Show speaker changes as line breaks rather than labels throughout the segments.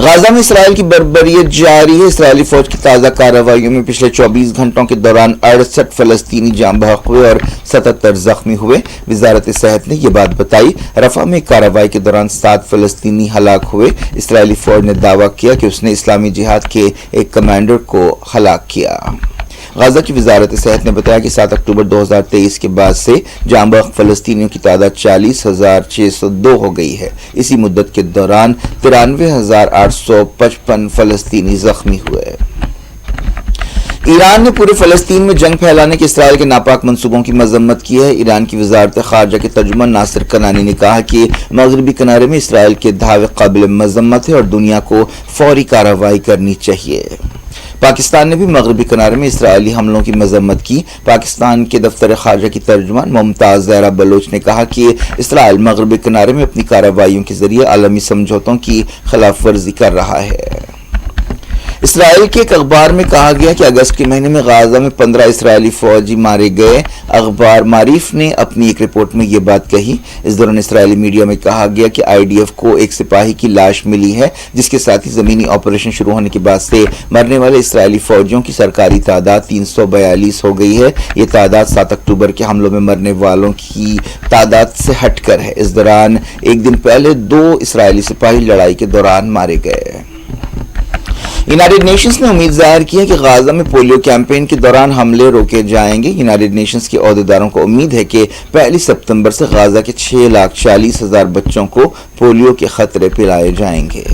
غزہ میں اسرائیل کی بربریت جاری ہے۔ اسرائیلی فوج کی تازہ کارروائیوں میں پچھلے 24 گھنٹوں کے دوران 68 فلسطینی جاں بحق ہوئے اور 77 زخمی ہوئے۔ وزارت صحت نے یہ بات بتائی۔ رفح میں کارروائی کے دوران 7 فلسطینی ہلاک ہوئے۔ اسرائیلی فوج نے دعویٰ کیا کہ اس نے اسلامی جہاد کے ایک کمانڈر کو ہلاک کیا۔ غزہ کی وزارت صحت نے بتایا کہ 7 اکتوبر 2023 کے بعد سے جاں بحق فلسطینیوں کی تعداد 40,602 ہو گئی ہے۔ اسی مدت کے دوران 93,855 فلسطینی زخمی ہوئے۔ ایران نے پورے فلسطین میں جنگ پھیلانے کے اسرائیل کے ناپاک منصوبوں کی مذمت کی ہے۔ ایران کی وزارت خارجہ کے ترجمان ناصر کنانی نے کہا کہ مغربی کنارے میں اسرائیل کے دعوے قابل مذمت ہے اور دنیا کو فوری کارروائی کرنی چاہیے۔ پاکستان نے بھی مغربی کنارے میں اسرائیلی حملوں کی مذمت کی۔ پاکستان کے دفتر خارجہ کی ترجمان ممتاز زہرا بلوچ نے کہا کہ اسرائیل مغربی کنارے میں اپنی کارروائیوں کے ذریعے عالمی سمجھوتوں کی خلاف ورزی کر رہا ہے۔ اسرائیل کے ایک اخبار میں کہا گیا کہ اگست کے مہینے میں غزہ میں 15 اسرائیلی فوجی مارے گئے۔ اخبار معریف نے اپنی ایک رپورٹ میں یہ بات کہی۔ اس دوران اسرائیلی میڈیا میں کہا گیا کہ IDF کو ایک سپاہی کی لاش ملی ہے، جس کے ساتھ ہی زمینی آپریشن شروع ہونے کے بعد سے مرنے والے اسرائیلی فوجیوں کی سرکاری تعداد 342 ہو گئی ہے۔ یہ تعداد 7 اکتوبر کے حملوں میں مرنے والوں کی تعداد سے ہٹ کر ہے۔ اس دوران ایک دن پہلے 2 اسرائیلی سپاہی لڑائی کے دوران مارے گئے۔ یونائیٹڈ نیشنز نے امید ظاہر کی ہے کہ غزہ میں پولیو کیمپین کے دوران حملے روکے جائیں گے۔ یونائیٹڈ نیشنز کے عہدیداروں کو امید ہے کہ 1 ستمبر سے غزہ کے 6,40,000 بچوں کو پولیو کے خطرے پلائے جائیں گے۔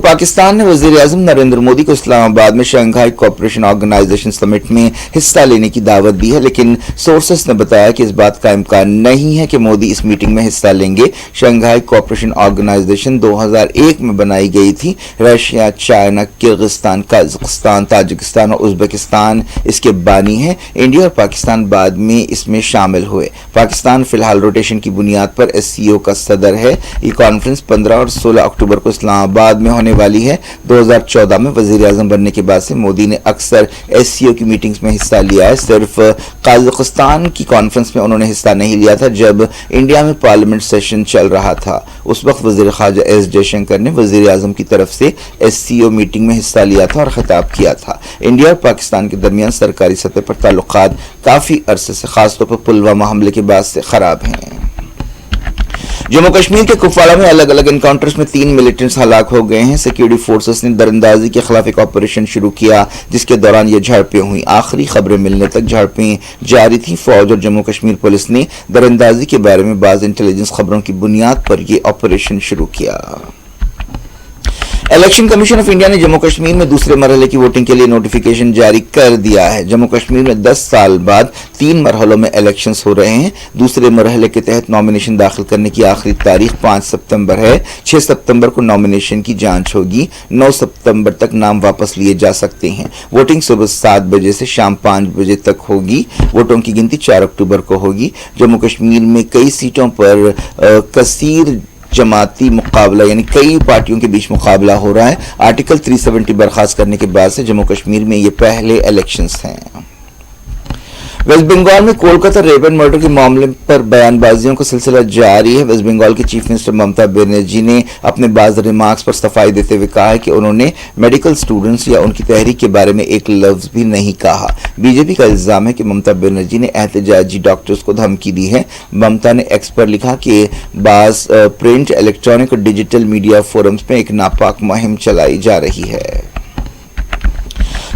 پاکستان نے وزیر اعظم نریندر مودی کو اسلام آباد میں شنگھائی کوآپریشن آرگنائزیشن سمٹ میں حصہ لینے کی دعوت دی ہے، لیکن سورسز نے بتایا کہ اس بات کا امکان نہیں ہے کہ مودی اس میٹنگ میں حصہ لیں گے۔ شنگھائی کوآپریشن آرگنائزیشن 2001 میں بنائی گئی تھی۔ Russia, China, Kyrgyzstan, Kazakhstan, Tajikistan اور ازبکستان اس کے بانی ہیں۔ انڈیا اور پاکستان بعد میں اس میں شامل ہوئے۔ پاکستان فی الحال روٹیشن کی بنیاد پر SCO کا صدر ہے۔ یہ کانفرنس 15 اور 16 اکتوبر کو اسلام آباد میں ہونے والی ہے۔ 2014 میں وزیر اعظم بننے کے بعد سے مودی نے اکثر SCO کی میٹنگز میں حصہ لیا ہے۔ صرف قازقستان کی کانفرنس میں انہوں نے حصہ نہیں لیا تھا جب انڈیا میں پارلیمنٹ سیشن چل رہا تھا۔ اس وقت وزیر خارجہ S جے شنکر نے وزیر اعظم کی طرف سے SCO میٹنگ میں حصہ لیا تھا اور خطاب کیا تھا۔ انڈیا اور پاکستان کے درمیان سرکاری سطح پر تعلقات کافی عرصے سے، خاص طور پر پلوامہ حملے کے بعد سے خراب ہیں۔ جموں کشمیر کے کپواڑہ میں الگ الگ انکاؤنٹرز میں 3 ملیٹنٹس ہلاک ہو گئے ہیں۔ سیکیورٹی فورسز نے دراندازی کے خلاف ایک آپریشن شروع کیا جس کے دوران یہ جھڑپیں ہوئیں۔ آخری خبریں ملنے تک جھڑپیں جاری تھیں۔ فوج اور جموں کشمیر پولیس نے دراندازی کے بارے میں بعض انٹیلیجنس خبروں کی بنیاد پر یہ آپریشن شروع کیا۔ الیکشن کمیشن آف انڈیا نے جموں کشمیر میں دوسرے مرحلے کی ووٹنگ کے لیے نوٹیفیکیشن جاری کر دیا ہے۔ جموں کشمیر میں 10 سال بعد 3 مرحلوں میں الیکشنز ہو رہے ہیں۔ دوسرے مرحلے کے تحت نامینیشن داخل کرنے کی آخری تاریخ 5 ستمبر ہے۔ 6 ستمبر کو نامینیشن کی جانچ ہوگی۔ 9 ستمبر تک نام واپس لیے جا سکتے ہیں۔ ووٹنگ صبح 7 بجے سے شام 5 بجے تک ہوگی۔ ووٹوں کی گنتی 4 اکتوبر کو ہوگی۔ جموں کشمیر میں کئی سیٹوں پر کثیر جماعتی مقابلہ یعنی کئی پارٹیوں کے بیچ مقابلہ ہو رہا ہے۔ آرٹیکل 370 برخاست کرنے کے بعد سے جموں کشمیر میں یہ پہلے الیکشنز ہیں۔ ویسٹ بنگال میں کولکتہ ریپ اینڈ مرڈر کے معاملے پر بیان بازیوں کا سلسلہ جاری ہے۔ ویسٹ بنگال کی چیف منسٹر ممتا بنرجی نے اپنے بعض ریمارکس پر صفائی دیتے ہوئے کہا ہے کہ انہوں نے میڈیکل سٹوڈنٹس یا ان کی تحریک کے بارے میں ایک لفظ بھی نہیں کہا۔ BJP کا الزام ہے کہ ممتا بنرجی نے احتجاجی ڈاکٹرز کو دھمکی دی ہے۔ ممتا نے ایکس پر لکھا کہ بعض پرنٹ، الیکٹرانک اور ڈیجیٹل میڈیا فورمز میں ایک ناپاک مہم چلائی جا رہی ہے۔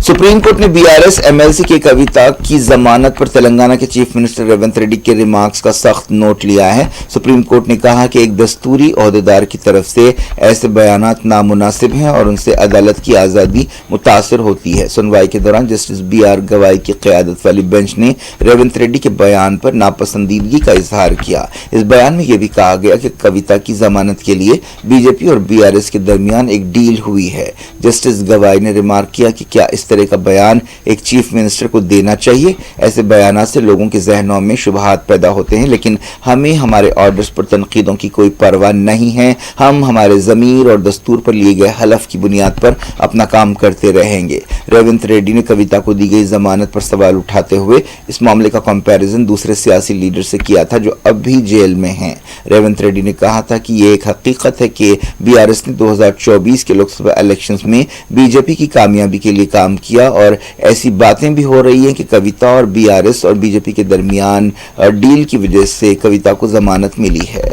سپریم کورٹ نے BRS MLC کے کویتا کی ضمانت پر تلنگانہ کے چیف منسٹر ریونت ریڈی کے ریمارکس کا سخت نوٹ لیا ہے۔ سپریم کورٹ نے کہا کہ ایک دستوری عہدیدار کی طرف سے ایسے بیانات نامناسب ہیں اور ان سے عدالت کی آزادی متاثر ہوتی ہے۔ سنوائی کے دوران جسٹس BR گوائی کی قیادت والی بینچ نے ریونت ریڈی کے بیان پر ناپسندیدگی کا اظہار کیا۔ اس بیان میں یہ بھی کہا گیا کہ کویتا کی ضمانت کے لیے BJP اور BRS کے درمیان ایک ڈیل ہوئی ہے۔ جسٹس گوائی نے ریمارک کیا کہ کیا اس طرح کا بیان ایک چیف منسٹر کو دینا چاہیے. ایسے بیانات سے لوگوں کے ذہنوں میں شبہات پیدا ہوتے ہیں، لیکن ہمیں ہمارے آرڈرز پر تنقیدوں کی کوئی پرواہ نہیں ہے. ہم ہمارے ضمیر اور دستور پر لیے گئے حلف کی بنیاد پر اپنا کام کرتے رہیں گے. ریونت ریڈی نے کویتا کو دی گئی ضمانت پر سوال اٹھاتے ہوئے اس معاملے کا کمپیریزن دوسرے سیاسی لیڈر سے کیا تھا جو اب بھی جیل میں ہیں. ریونت ریڈی نے کہا تھا کہ یہ ایک حقیقت ہے کہ BRS نے 2024 کے لوک سبھا الیکشنز میں BJP کی کامیابی کے لیے کام کیا، اور ایسی باتیں بھی ہو رہی ہیں کہ کویتا اور BRS اور BJP کے درمیان ڈیل کی وجہ سے کویتا کو ضمانت ملی ہے.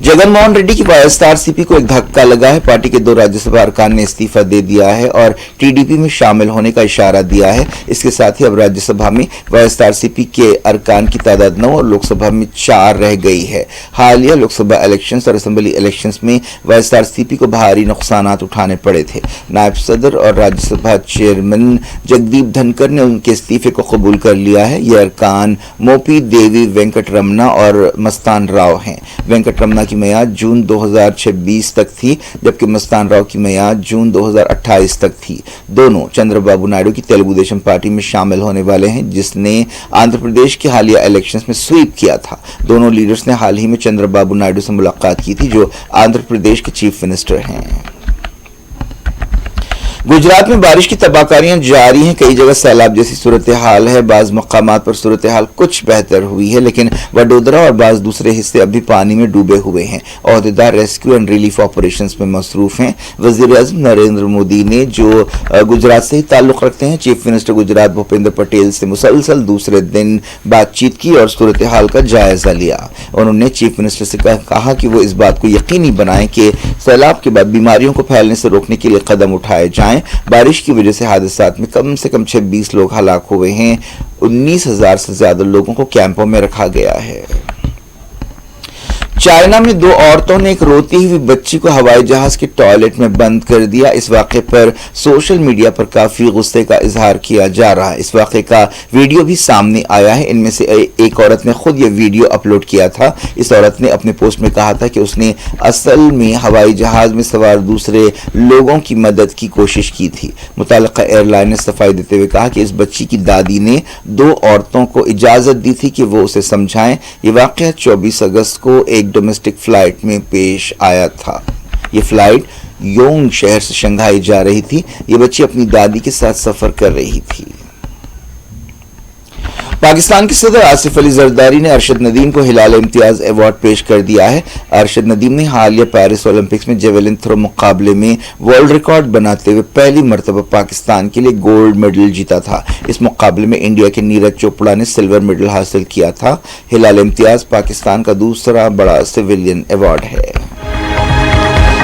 جگن موہن ریڈی کی YSRCP کو ایک دھکا لگا ہے. پارٹی کے 2 راجیہ سبھا ارکان نے استعفیٰ دے دیا ہے اور TDP میں شامل ہونے کا اشارہ دیا ہے. اس کے ساتھ ہی اب راجیہ سبھا میں YSRCP کے ارکان کی تعداد 9 اور لوک سبھا میں 4 رہ گئی ہے. حالیہ لوک سبھا الیکشنز اور اسمبلی الیکشنز میں YSRCP کو بھاری نقصانات اٹھانے پڑے تھے. نائب صدر اور راجیہ سبھا چیئرمین جگدیپ دھنکر نے ان کے استعفے کو قبول کر لیا ہے. یہ ارکان موپی دیوی وینکٹ رمنا اور مستان راؤ ہیں. وینکٹ رمنا کی میعاد جون 2026 تک تھی، جبکہ مستان راؤ کی میعاد جون 2028 تک تھی. دونوں چندر بابو نائیڈو کی تیلگو دیشم پارٹی میں شامل ہونے والے ہیں، جس نے آندھرا پردیش کے حالیہ الیکشنز میں سویپ کیا تھا. دونوں لیڈرز نے حال ہی میں چندر بابو نائیڈو سے ملاقات کی تھی، جو آندھرا پردیش کے چیف منسٹر ہیں. گجرات میں بارش کی تباہ کاریاں جاری ہیں. کئی جگہ سیلاب جیسی صورتحال ہے. بعض مقامات پر صورتحال کچھ بہتر ہوئی ہے، لیکن وڈودرا اور بعض دوسرے حصے ابھی پانی میں ڈوبے ہوئے ہیں. عہدیدار ریسکیو اینڈ ریلیف آپریشنز میں مصروف ہیں. وزیر اعظم نریندر مودی نے، جو گجرات سے ہی تعلق رکھتے ہیں، چیف منسٹر گجرات بھوپیندر پٹیل سے مسلسل دوسرے دن بات چیت کی اور صورتحال کا جائزہ لیا. انہوں نے چیف منسٹر سے کہا کہ وہ اس بات کو یقینی بنائیں کہ سیلاب کے بعد بیماریوں کو پھیلنے سے روکنے کے لیے قدم اٹھائے جائیں. بارش کی وجہ سے حادثات میں کم سے کم 26 لوگ ہلاک ہوئے ہیں. 19,000 سے زیادہ لوگوں کو کیمپوں میں رکھا گیا ہے. چائنا میں 2 عورتوں نے ایک روتی ہوئی بچی کو ہوائی جہاز کے ٹوائلٹ میں بند کر دیا. اس واقعے پر سوشل میڈیا پر کافی غصے کا اظہار کیا جا رہا ہے. اس واقعے کا ویڈیو بھی سامنے آیا ہے. ان میں سے ایک عورت نے خود یہ ویڈیو اپلوڈ کیا تھا. اس عورت نے اپنے پوسٹ میں کہا تھا کہ اس نے اصل میں ہوائی جہاز میں سوار دوسرے لوگوں کی مدد کی کوشش کی تھی. متعلقہ ایئر لائن نے صفائی دیتے ہوئے کہا کہ اس بچی کی دادی نے 2 عورتوں کو اجازت دی تھی کہ وہ اسے سمجھائیں. یہ واقعہ 24 اگست کو ایک ڈومیسٹک فلائٹ میں پیش آیا تھا. یہ فلائٹ یونگ شہر سے شنگھائی جا رہی تھی. یہ بچی اپنی دادی کے ساتھ سفر کر رہی تھی. پاکستان کے صدر آصف علی زرداری نے ارشد ندیم کو ہلال امتیاز ایوارڈ پیش کر دیا ہے. ارشد ندیم نے حالیہ پیرس اولمپکس میں جیولن تھرو مقابلے میں ورلڈ ریکارڈ بناتے ہوئے پہلی مرتبہ پاکستان کے لیے گولڈ میڈل جیتا تھا. اس مقابلے میں انڈیا کے نیرج چوپڑا نے سلور میڈل حاصل کیا تھا. ہلال امتیاز پاکستان کا دوسرا بڑا سویلین ایوارڈ ہے.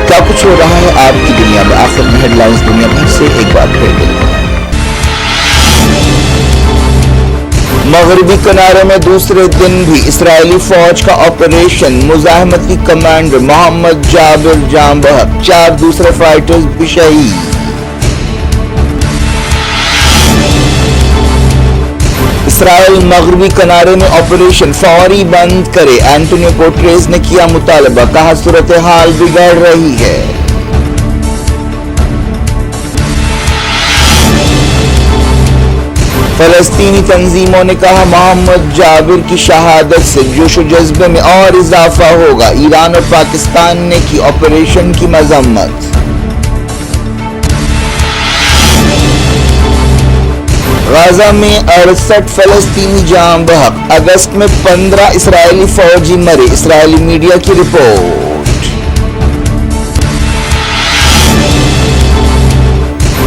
کیا کچھ ہو رہا ہے آپ کی دنیا میں؟ آخر میں ہیڈ لائنز دنیا بھر سے ایک بار پھر دیکھیں. مغربی کنارے میں دوسرے دن بھی اسرائیلی فوج کا آپریشن. مزاحمتی کمانڈر محمد جابر جاں بحق، 4 دوسرے فائٹرز بھی شہید. اسرائیل مغربی کنارے میں آپریشن فوری بند کرے. اینٹونیو گوٹریز نے کیا مطالبہ، کہا صورتحال بگڑ رہی ہے. فلسطینی تنظیموں نے کہا محمد جابر کی شہادت سے جوش و جذبے میں اور اضافہ ہوگا. ایران اور پاکستان نے کی آپریشن کی مذمت. غزہ میں 68 فلسطینی جاں بحق. اگست میں 15 اسرائیلی فوجی مرے. اسرائیلی میڈیا کی رپورٹ.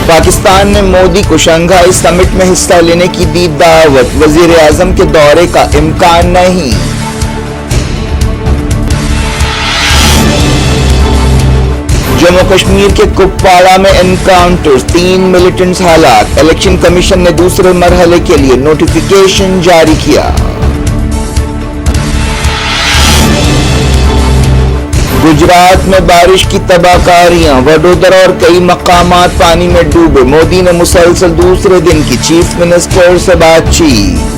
پاکستان نے مودی کو شنگھائی سمٹ میں حصہ لینے کی دی دعوت. وزیر اعظم کے دورے کا امکان نہیں. جموں کشمیر کے کپواڑہ میں انکاؤنٹر، 3 ملیٹنٹس ہلاک. الیکشن کمیشن نے دوسرے مرحلے کے لیے نوٹیفیکیشن جاری کیا. گجرات میں بارش کی تباہ کاریاں. وڈودرا اور کئی مقامات پانی میں ڈوبے. مودی نے مسلسل دوسرے دن کی چیف منسٹر سے بات چیت.